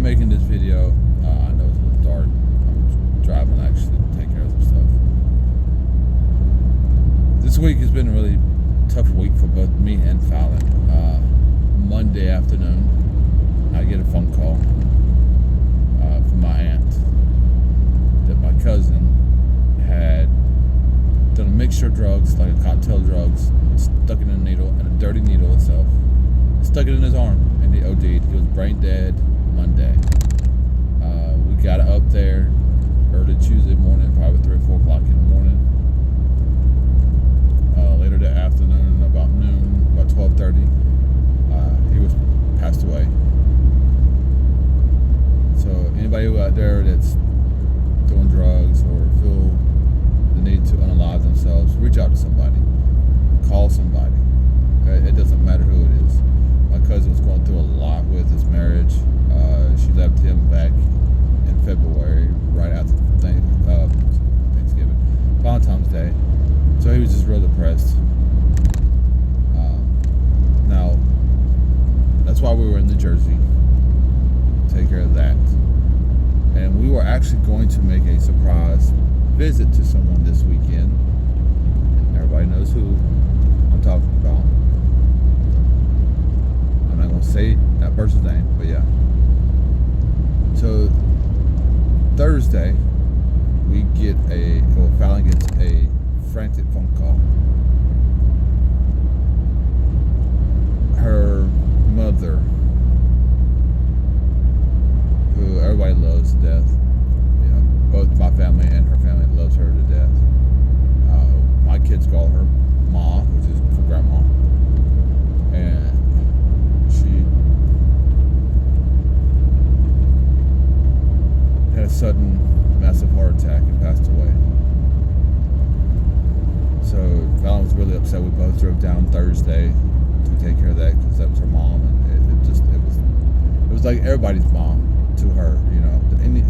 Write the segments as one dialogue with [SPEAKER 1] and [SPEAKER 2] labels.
[SPEAKER 1] making this video. I know it's a little dark. I'm driving actually to take care of some stuff. This week has been a really tough week for both me and Fallon. Monday afternoon, I get a phone call from my aunt that my cousin had done a mixture of drugs, like a cocktail of drugs, stuck it in a needle, and a dirty needle itself. Stuck it in his arm, and he OD'd. He was brain dead Monday. We got up there early Tuesday morning, probably 3 or 4 o'clock in the morning. Later that afternoon, about noon, about 12:30, he was passed away. So anybody out there that's doing drugs or feel the need to unalive themselves, reach out to somebody, call somebody. It doesn't matter who it is. My cousin was going through a lot with his marriage. She left him back in February, right after Thanksgiving, Valentine's Day. So he was just real depressed. Now, that's why we were in New Jersey, take care of that. And we were actually going to make a surprise visit to someone this weekend. And everybody knows who I'm talking about. I'm not going to say that person's name, but yeah. So, Thursday, Fallon gets a frantic phone call. Her mother, who everybody loves to death, both my family and her family loves her to death. My kids call her Ma, which is for grandma, and she had a sudden massive heart attack and passed away. So Fallon was really upset. We both drove down Thursday to take care of that because that was her mom, and it was like everybody's mom to her,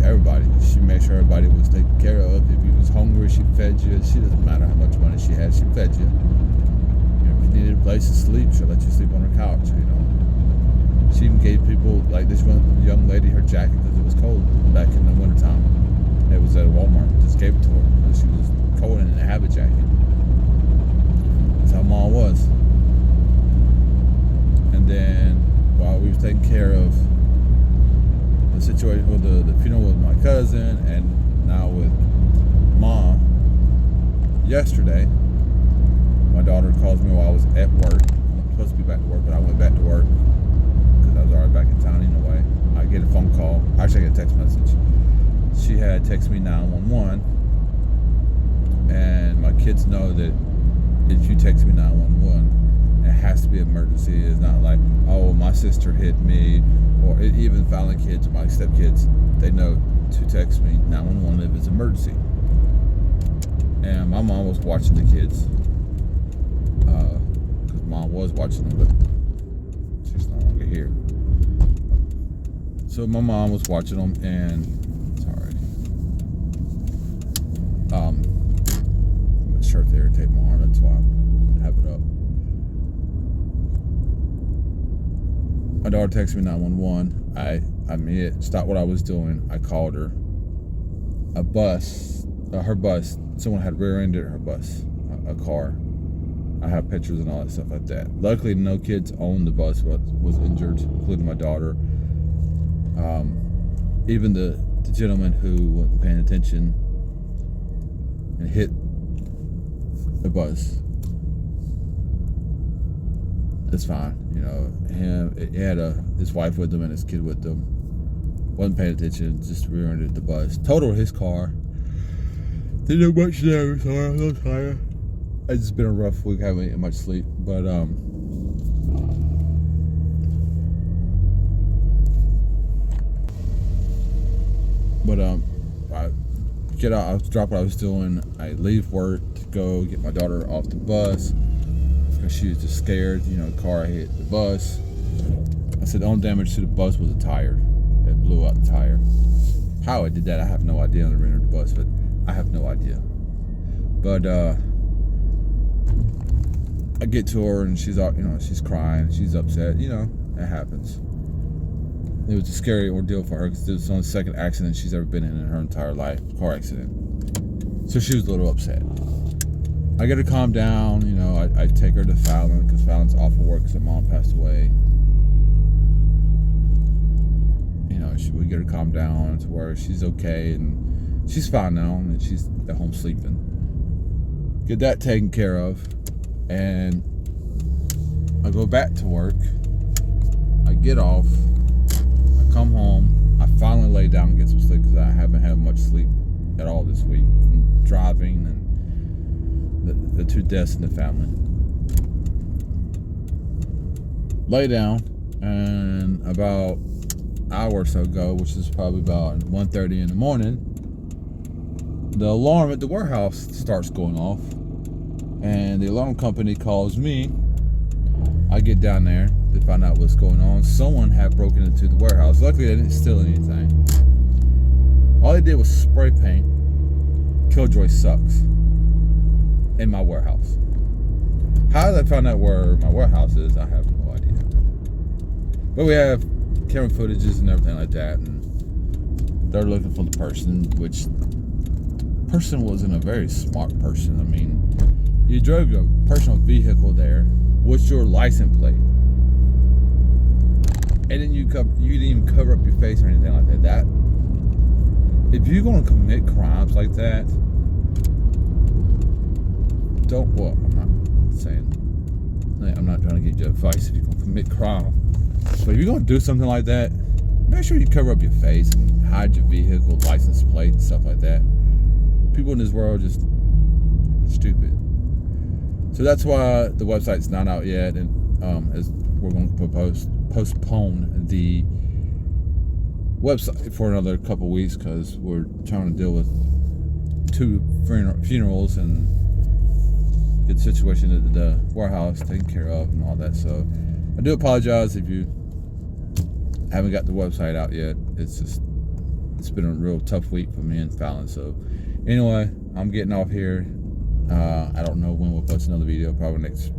[SPEAKER 1] everybody. She made sure everybody was taken care of. If you was hungry, she fed you. She doesn't matter how much money she had, she fed you. If you needed a place to sleep, she'll let you sleep on her couch. She even gave people, like this one young lady, her jacket because it was cold back in the wintertime. It was at Walmart. Just gave it to her because she was cold and didn't have a jacket. That's how Mom was. And then while we was taking care of the situation with the funeral with my cousin, and now with Mom, yesterday my daughter calls me while I was at work. I'm supposed to be back to work, but I went back to work because I was already back in town anyway. I get a phone call. Actually, I get a text message. She had texted me 911, and my kids know that if you text me 911, it has to be emergency. It's not like, oh, my sister hit me, or even Fallon kids, my stepkids, they know to text me 911 if it's emergency. And my mom was watching the kids, because Mom was watching them, but she's no longer here. So my mom was watching them, and my shirt there, tape my arm, that's why I have it up. My daughter texted me 911. I stopped what I was doing. I called her. Her bus, someone had rear-ended her bus, a car. I have pictures and all that stuff like that. Luckily, no kids on the bus was injured, including my daughter. Even the gentleman who wasn't paying attention and hit the bus. It's fine, He had his wife with him and his kid with him. Wasn't paying attention, just rear-ended the bus. Totaled his car. Didn't do much damage, so I'm a little tired. It's just been a rough week, haven't eaten much sleep. But I get out, I drop what I was doing. I leave work to go get my daughter off the bus because she was just scared. The car hit the bus. I said the only damage to the bus was a tire. It blew out the tire. How it did that, I have no idea on the rear of the bus, but I have no idea. But I get to her and she's crying, she's upset. It happens. It was a scary ordeal for her because it was only the second accident she's ever been in her entire life, car accident. So she was a little upset. I get her to calm down. I take her to Fallon because Fallon's off of work because her mom passed away. We get her to calm down to where she's okay, and she's fine now, and she's at home sleeping. Get that taken care of, and I go back to work. I get off. I come home. I finally lay down and get some sleep because I haven't had much sleep at all this week from driving and the two deaths in the family. Lay down, and about hour or so ago, which is probably about 1:30 in the morning, the alarm at the warehouse starts going off, and the alarm company calls me. I get down there to find out what's going on. Someone had broken into the warehouse. Luckily, they didn't steal anything. All they did was spray paint Killjoy Sucks in my warehouse. How they found out where my warehouse is, I have no idea. But we have camera footages and everything like that, and they're looking for the person, which person wasn't a very smart person. I mean, you drove your personal vehicle there. What's your license plate? And then you didn't even cover up your face or anything like that. If you're gonna commit crimes like that, I'm not trying to give you advice if you're gonna commit crime. But if you're gonna do something like that, make sure you cover up your face and hide your vehicle, license plate, and stuff like that. People in this world are just stupid. So that's why the website's not out yet, and as we're going to postpone the website for another couple weeks because we're trying to deal with 2 funerals and get the situation at the warehouse taken care of and all that. So I do apologize if you haven't got the website out yet. It's been a real tough week for me and Fallon. So anyway, I'm getting off here. I don't know when we'll post another video, probably next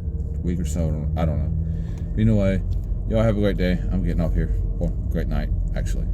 [SPEAKER 1] week or so. I don't know. But anyway, y'all have a great day. I'm getting off here. Well, great night, actually.